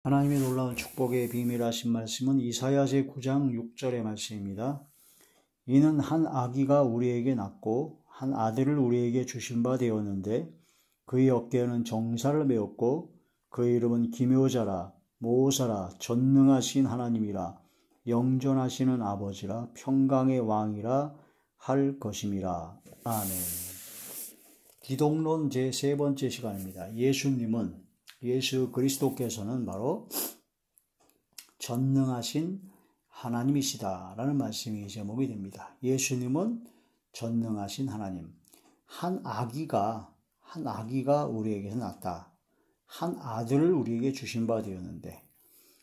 하나님의 놀라운 축복의 비밀하신 말씀은 이사야서 9장 6절의 말씀입니다. 이는 한 아기가 우리에게 낳고 한 아들을 우리에게 주신 바 되었는데 그의 어깨에는 정사를 메었고 그의 이름은 기묘자라 모사라 전능하신 하나님이라 영존하시는 아버지라 평강의 왕이라 할 것임이라. 아멘. 기독론 제3번째 시간입니다. 예수 그리스도께서는 바로 전능하신 하나님이시다라는 말씀이 제목이 됩니다. 예수님은 전능하신 하나님. 한 아기가 우리에게서 났다. 한 아들을 우리에게 주신 바 되었는데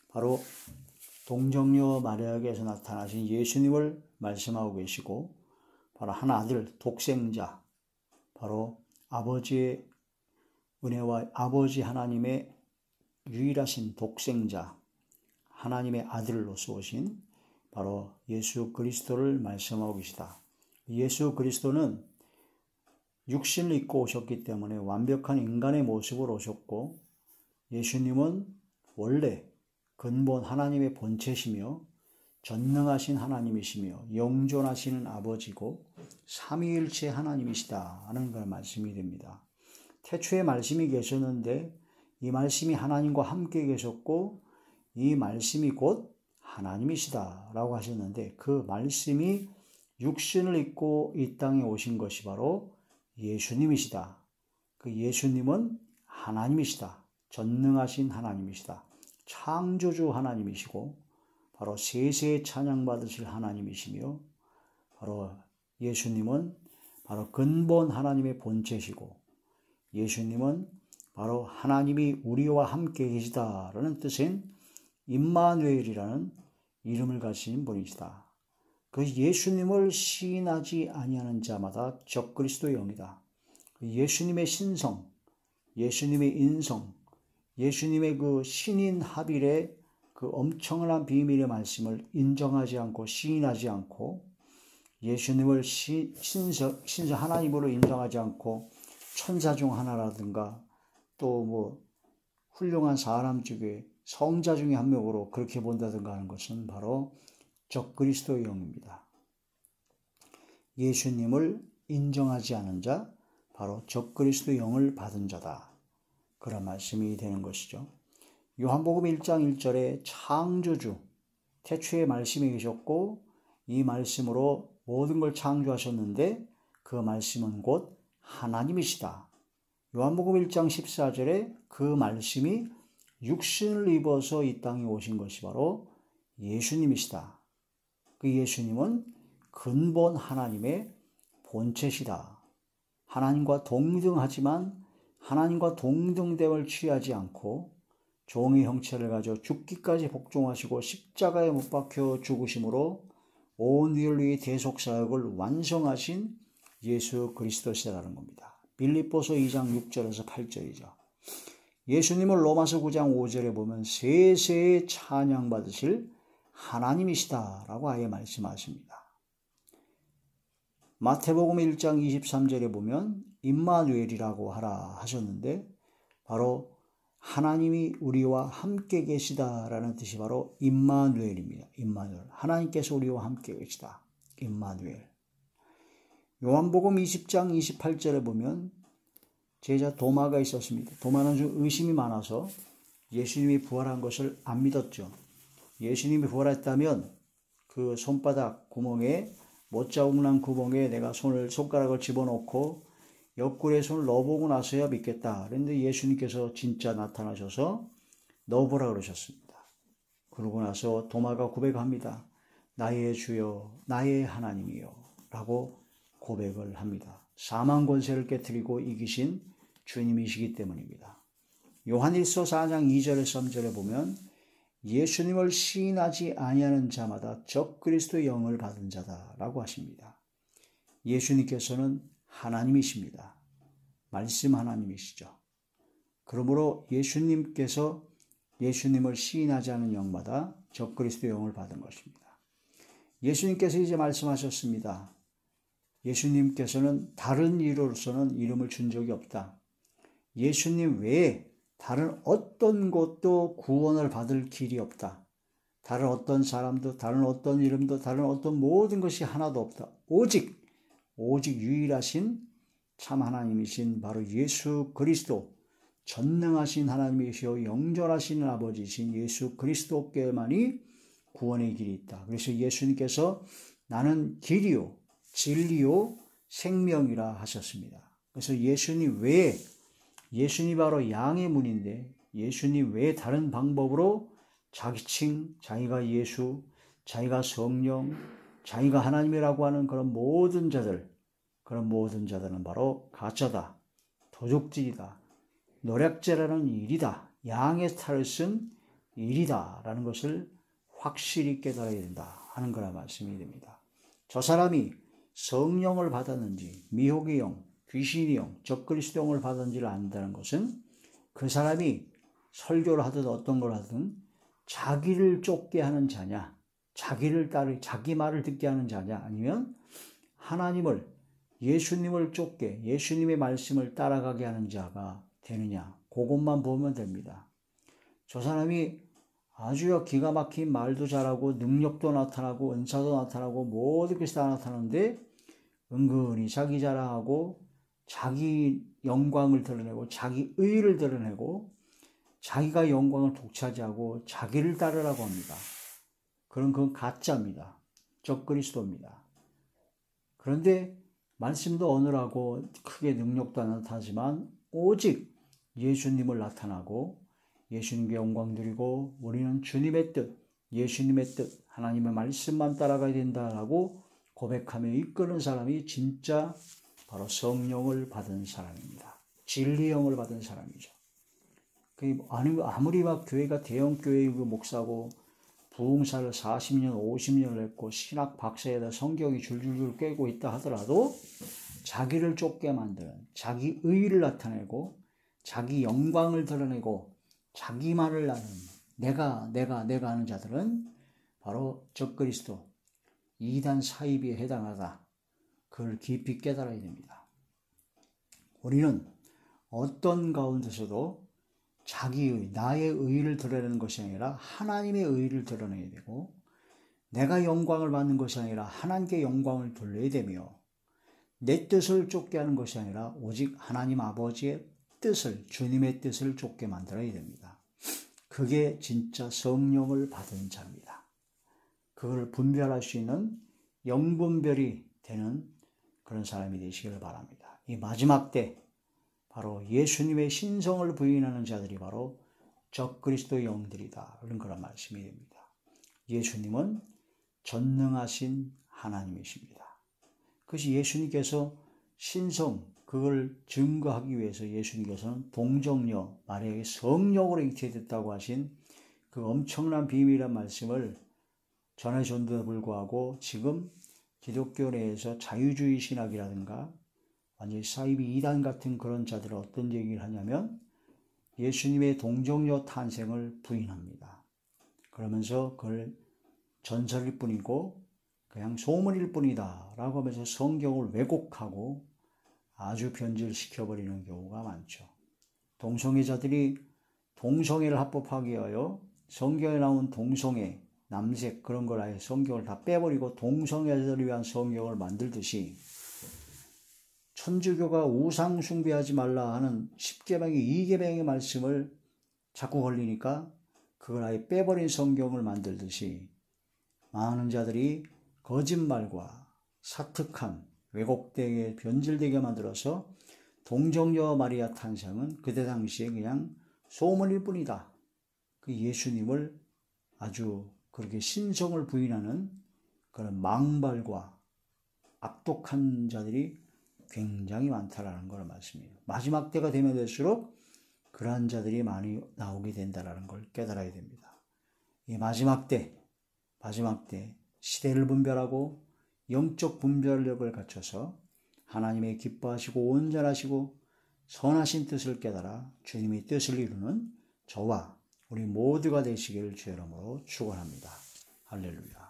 바로 동정녀 마리아에게서 나타나신 예수님을 말씀하고 계시고 바로 한 아들, 독생자, 바로 아버지의 은혜와 아버지 하나님의 유일하신 독생자, 하나님의 아들로서 오신 바로 예수 그리스도를 말씀하고 계시다. 예수 그리스도는 육신을 입고 오셨기 때문에 완벽한 인간의 모습으로 오셨고, 예수님은 원래 근본 하나님의 본체시며 전능하신 하나님이시며 영존하시는 아버지고 삼위일체 하나님이시다 하는 걸 말씀이 됩니다. 태초에 말씀이 계셨는데 이 말씀이 하나님과 함께 계셨고 이 말씀이 곧 하나님이시다 라고 하셨는데 그 말씀이 육신을 입고 이 땅에 오신 것이 바로 예수님이시다. 그 예수님은 하나님이시다. 전능하신 하나님이시다. 창조주 하나님이시고 바로 세세에 찬양받으실 하나님이시며 바로 예수님은 바로 근본 하나님의 본체시고 예수님은 바로 하나님이 우리와 함께 계시다라는 뜻인 임마누엘이라는 이름을 가진 분이시다. 그 예수님을 시인하지 아니하는 자마다 적그리스도의 영이다. 예수님의 신성, 예수님의 인성, 예수님의 그 신인 하빌의 그 엄청난 비밀의 말씀을 인정하지 않고 시인하지 않고 예수님을 신성 하나님으로 인정하지 않고 천사 중 하나라든가 또 뭐 훌륭한 사람 중에 성자 중에 한 명으로 그렇게 본다든가 하는 것은 바로 적그리스도의 영입니다. 예수님을 인정하지 않은 자, 바로 적그리스도의 영을 받은 자다. 그런 말씀이 되는 것이죠. 요한복음 1장 1절에 창조주, 태초에 말씀이 계셨고 이 말씀으로 모든 걸 창조하셨는데 그 말씀은 곧 하나님이시다. 요한복음 1장 14절에 그 말씀이 육신을 입어서 이 땅에 오신 것이 바로 예수님이시다. 그 예수님은 근본 하나님의 본체시다. 하나님과 동등하지만 하나님과 동등됨을 취하지 않고 종의 형체를 가져 죽기까지 복종하시고 십자가에 못 박혀 죽으심으로 온 인류의 대속사역을 완성하신 예수 그리스도시라는 겁니다. 빌립보서 2장 6절에서 8절이죠. 예수님을 로마서 9장 5절에 보면 세세에 찬양받으실 하나님이시다라고 아예 말씀하십니다. 마태복음 1장 23절에 보면 임마누엘이라고 하라 하셨는데 바로 하나님이 우리와 함께 계시다라는 뜻이 바로 임마누엘입니다. 임마누엘. 하나님께서 우리와 함께 계시다. 임마누엘. 요한복음 20장 28절에 보면 제자 도마가 있었습니다. 도마는 좀 의심이 많아서 예수님이 부활한 것을 안 믿었죠. 예수님이 부활했다면 그 손바닥 구멍에 못자국 난 구멍에 내가 손가락을 집어넣고 옆구리에 손을 넣어보고 나서야 믿겠다. 그런데 예수님께서 진짜 나타나셔서 넣어보라 그러셨습니다. 그러고 나서 도마가 고백합니다. 나의 주여, 나의 하나님이여 라고 고백을 합니다. 사망 권세를 깨뜨리고 이기신 주님이시기 때문입니다. 요한일서 4장 2절에서 3절에 보면 예수님을 시인하지 아니하는 자마다 적그리스도의 영을 받은 자다라고 하십니다. 예수님께서는 하나님이십니다. 말씀 하나님이시죠. 그러므로 예수님께서 예수님을 시인하지 않은 영마다 적그리스도의 영을 받은 것입니다. 예수님께서 이제 말씀하셨습니다. 예수님께서는 다른 이로서는 이름을 준 적이 없다. 예수님 외에 다른 어떤 곳도 구원을 받을 길이 없다. 다른 어떤 사람도, 다른 어떤 이름도, 다른 어떤 모든 것이 하나도 없다. 오직 유일하신 참 하나님이신 바로 예수 그리스도, 전능하신 하나님이시오 영존하신 아버지이신 예수 그리스도께만이 구원의 길이 있다. 그래서 예수님께서 나는 길이요 진리요 생명이라 하셨습니다. 그래서 예수님 외에, 예수님 바로 양의 문인데 예수님 외에 다른 방법으로 자기칭, 자기가 예수, 자기가 성령, 자기가 하나님이라고 하는 그런 모든 자들은 바로 가짜다, 도적질이다, 노략질하는 일이다, 양의 탈을 쓴 일이다 라는 것을 확실히 깨달아야 된다 하는 거라 말씀이 됩니다. 저 사람이 성령을 받았는지, 미혹의 영, 귀신의 영, 적그리스도 영을 받았는지를 안다는 것은 그 사람이 설교를 하든 어떤 걸 하든 자기를 쫓게 하는 자냐, 자기 말을 듣게 하는 자냐, 아니면 하나님을, 예수님을 쫓게, 예수님의 말씀을 따라가게 하는 자가 되느냐, 그것만 보면 됩니다. 저 사람이 아주 기가 막힌 말도 잘하고 능력도 나타나고 은사도 나타나고 모든 것이 다 나타나는데 은근히 자기 자랑하고 자기 영광을 드러내고 자기 의의를 드러내고 자기가 영광을 독차지하고 자기를 따르라고 합니다. 그건 가짜입니다. 적그리스도입니다. 그런데 말씀도 어느라고 크게 능력도 안 나타나지만 오직 예수님을 나타나고 예수님께 영광 드리고 우리는 주님의 뜻, 예수님의 뜻, 하나님의 말씀만 따라가야 된다라고 고백하며 이끄는 사람이 진짜 바로 성령을 받은 사람입니다. 진리의 영을 받은 사람이죠. 아무리 막 교회가 대형 교회의 목사고 부흥사를 40년, 50년을 했고 신학 박사에다 성경이 줄줄줄 꿰고 있다 하더라도 자기를 쫓게 만드는, 자기 의의를 나타내고 자기 영광을 드러내고 자기만을 나는 내가 하는 자들은 바로 적그리스도, 이단 사이비에 해당하다. 그걸 깊이 깨달아야 됩니다. 우리는 어떤 가운데서도 자기의, 나의 의의를 드러내는 것이 아니라 하나님의 의의를 드러내야 되고 내가 영광을 받는 것이 아니라 하나님께 영광을 돌려야 되며 내 뜻을 쫓게 하는 것이 아니라 오직 하나님 아버지의 뜻을, 주님의 뜻을 쫓게 만들어야 됩니다. 그게 진짜 성령을 받은 자입니다. 그걸 분별할 수 있는 영분별이 되는 그런 사람이 되시기를 바랍니다. 이 마지막 때 바로 예수님의 신성을 부인하는 자들이 바로 적그리스도 영들이다. 그런 말씀이 됩니다. 예수님은 전능하신 하나님이십니다. 그것이 예수님께서 신성, 그걸 증거하기 위해서 예수님께서는 동정녀, 마리아의 성령으로 잉태됐다고 하신 그 엄청난 비밀이란 말씀을 전해줬는데도 불구하고 지금 기독교 내에서 자유주의 신학이라든가 완전히 사이비 이단 같은 그런 자들은 어떤 얘기를 하냐면 예수님의 동정녀 탄생을 부인합니다. 그러면서 그걸 전설일 뿐이고 그냥 소문일 뿐이다 라고 하면서 성경을 왜곡하고 아주 변질시켜버리는 경우가 많죠. 동성애자들이 동성애를 합법하게 하여 성경에 나온 동성애, 남색 그런 걸 아예 성경을 다 빼버리고 동성애자들을 위한 성경을 만들듯이 천주교가 우상 숭배하지 말라 하는 10계명의 2계명의 말씀을 자꾸 걸리니까 그걸 아예 빼버린 성경을 만들듯이 많은 자들이 거짓말과 사특한 왜곡되게 변질되게 만들어서 동정녀 마리아 탄생은 그때 당시에 그냥 소문일 뿐이다. 그 예수님을 아주 그렇게 신성을 부인하는 그런 망발과 악독한 자들이 굉장히 많다라는 걸 말씀이에요. 마지막 때가 되면 될수록 그러한 자들이 많이 나오게 된다라는 걸 깨달아야 됩니다. 이 마지막 때 시대를 분별하고 영적 분별력을 갖춰서 하나님의 기뻐하시고 온전하시고 선하신 뜻을 깨달아 주님의 뜻을 이루는 저와 우리 모두가 되시기를 주의 이름으로 축원합니다. 할렐루야.